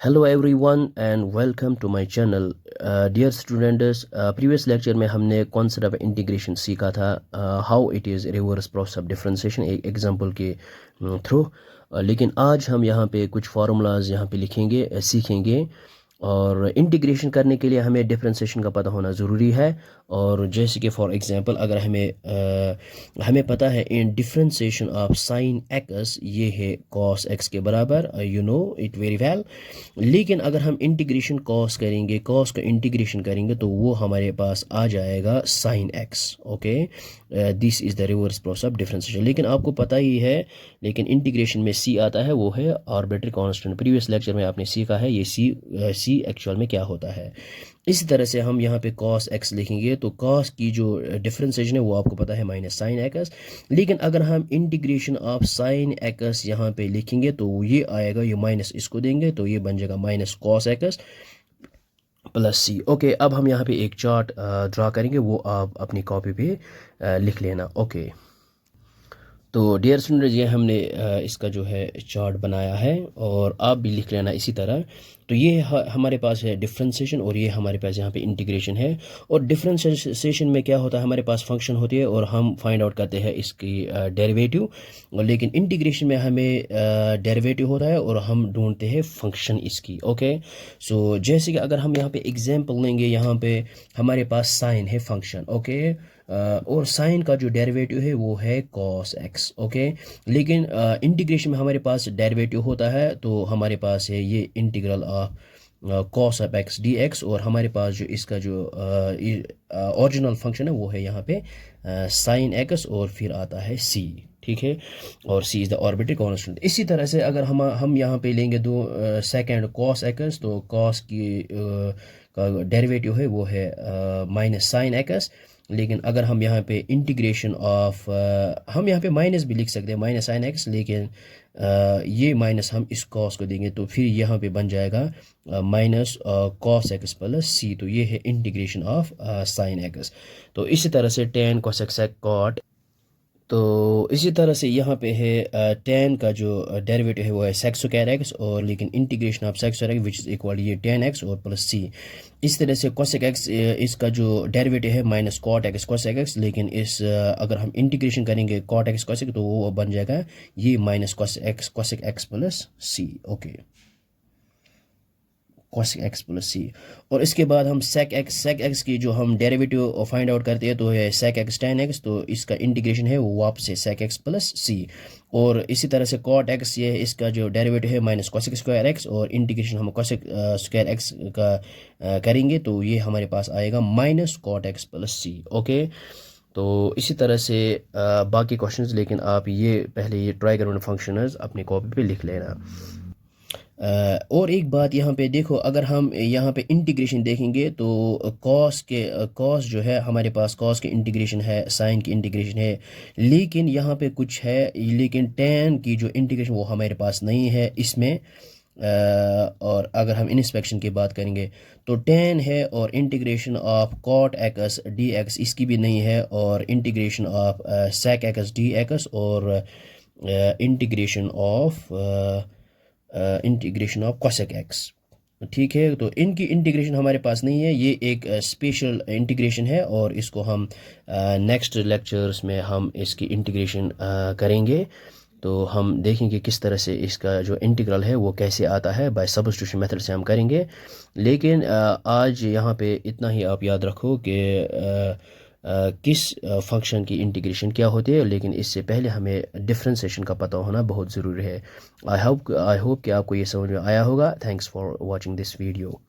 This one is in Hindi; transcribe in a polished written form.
Hello everyone and welcome to my channel. Dear students, previous lecture में हमने कॉन्सेप्ट ऑफ इंटीग्रेशन सीखा था, how it is reverse process of differentiation एक एग्जांपल के थ्रू। लेकिन आज हम यहाँ पे कुछ फार्मूलाज यहाँ पे लिखेंगे, सीखेंगे। और इंटीग्रेशन करने के लिए हमें डिफरेंशिएशन का पता होना ज़रूरी है। और जैसे कि फॉर एग्जांपल अगर हमें पता है इन डिफरेंशिएशन ऑफ साइन एक्स ये है कॉस एक्स के बराबर, you know it very well. लेकिन अगर हम इंटीग्रेशन कॉस करेंगे, कॉस का इंटीग्रेशन करेंगे तो वो हमारे पास आ जाएगा sine x. Okay, this is the reverse process of differentiation. लेकिन आपको पता ही है, लेकिन इंटीग्रेशन में सी आता है, वो है आर्बिट्री कांस्टेंट। प्रीवियस लेक्चर में आपने सीखा है ये सी एक्चुअल में क्या होता है। इसी तरह से हम यहाँ पे cos x लिखेंगे तो cos की जो डिफरेंशिएशन है वो आपको पता है माइनस साइन एक्स। लेकिन अगर हम इंटीग्रेशन ऑफ साइन एक्स यहाँ पे लिखेंगे तो ये आएगा, ये माइनस इसको देंगे तो ये बन जाएगा माइनस कॉस एक्स प्लस सी। ओके, अब हम यहाँ पे एक चार्ट ड्रा करेंगे, वो आप अपनी कॉपी पे लिख लेना। ओके, तो डियर स्टूडेंट ये हमने इसका जो है चार्ट बनाया है और आप भी लिख लेना इसी तरह। तो ये हमारे पास है डिफरेंशिएशन और ये हमारे पास यहाँ पे इंटीग्रेशन है। और डिफरेंशिएशन में क्या होता है, हमारे पास फंक्शन होती है और हम फाइंड आउट करते हैं इसकी डेरिवेटिव। लेकिन इंटीग्रेशन में हमें डेरिवेटिव होता है और हम ढूंढते हैं फंक्शन इसकी। ओके, सो जैसे कि अगर हम यहाँ पे एग्जाम्पल लेंगे, यहाँ पे हमारे पास साइन है फंक्शन। ओके, और साइन का जो डेरिवेटिव है वो है कॉस एक्स। ओके, लेकिन इंटीग्रेशन में हमारे पास डेरिवेटिव होता है तो हमारे पास है ये integral of cos of x d x. और हमारे पास जो इसका जो ओरिजिनल फंक्शन है वो है यहाँ पे साइन एक्स और फिर आता है सी। ठीक है, और सी इज़ द आर्बिट्री कांस्टेंट। इसी तरह से अगर हम यहाँ पे लेंगे दो सेकेंड कॉस एक्स, तो कॉस की का डेरिवेटिव है वो है माइनस साइन एक्स। लेकिन अगर हम यहाँ पे इंटीग्रेशन ऑफ हम यहाँ पे माइनस भी लिख सकते हैं, माइनस साइन एक्स, लेकिन ये माइनस हम इस कॉस को देंगे तो फिर यहाँ पे बन जाएगा माइनस कॉस एक्स प्लस सी। तो ये है इंटीग्रेशन ऑफ साइन एक्स। तो इसी तरह से टेन कोसेक सेक कॉट। तो इसी तरह से यहाँ पे है टेन का जो डेरिवेटिव है वो है सेक्स स्क्वायर एक्स, और लेकिन integration of sec square x which is equal ये टेन एक्स और प्लस सी। इस तरह से कोसेक एक्स इसका जो डेरिवेटिव है minus cot x cosec x, लेकिन इस अगर हम इंटीग्रेशन करेंगे कॉट एक्स कोसेक तो वो बन जाएगा ये माइनस कोसेक एक्स प्लस सी। ओके, कोसेक एक्स प्लस सी। और इसके बाद हम सेक एक्स की जो हम डेरिवेटिव फाइंड आउट करते हैं तो है सेक एक्स टेन एक्स, तो इसका इंटीग्रेशन है वो वापस है सेक एक्स प्लस सी। और इसी तरह से कॉट एक्स ये इसका जो डेरिवेटिव है माइनस कोसेक स्क्वायर एक्स, और इंटीग्रेशन हम कोसेक स्क्वायर एक्स का करेंगे तो ये हमारे पास आएगा माइनस कॉट एक्स प्लस सी। ओके, तो इसी तरह से बाकी क्वेश्चंस, लेकिन आप ये पहले ये ट्राइगोनोमेट्रिक फंक्शंस अपनी कॉपी पे लिख लेना। और एक बात यहाँ पे देखो, अगर हम यहाँ पे इंटीग्रेशन देखेंगे तो कॉस जो है हमारे पास कॉस की इंटीग्रेशन है, साइन की इंटीग्रेशन है, लेकिन यहाँ पे कुछ है, लेकिन टेन की जो इंटीग्रेशन वो हमारे पास नहीं है इसमें। और अगर हम इंस्पेक्शन की बात करेंगे तो टेन है, और integration of cot x d x इसकी भी नहीं है, और integration of sec x d x, और इंटीग्रेशन ऑफ कोसेक एक्स। ठीक है, तो इनकी इंटीग्रेशन हमारे पास नहीं है, ये एक स्पेशल इंटीग्रेशन है और इसको हम नेक्स्ट लेक्चर्स में हम इसकी इंटीग्रेशन करेंगे। तो हम देखेंगे किस तरह से इसका जो इंटीग्रल है वो कैसे आता है, बाय सब्स्टिट्यूशन मेथड से हम करेंगे। लेकिन आज यहाँ पे इतना ही आप याद रखो कि किस फंक्शन की इंटीग्रेशन क्या होती है, लेकिन इससे पहले हमें डिफरेंशिएशन का पता होना बहुत ज़रूरी है। आई होप कि आपको ये समझ में आया होगा। Thanks for watching this video.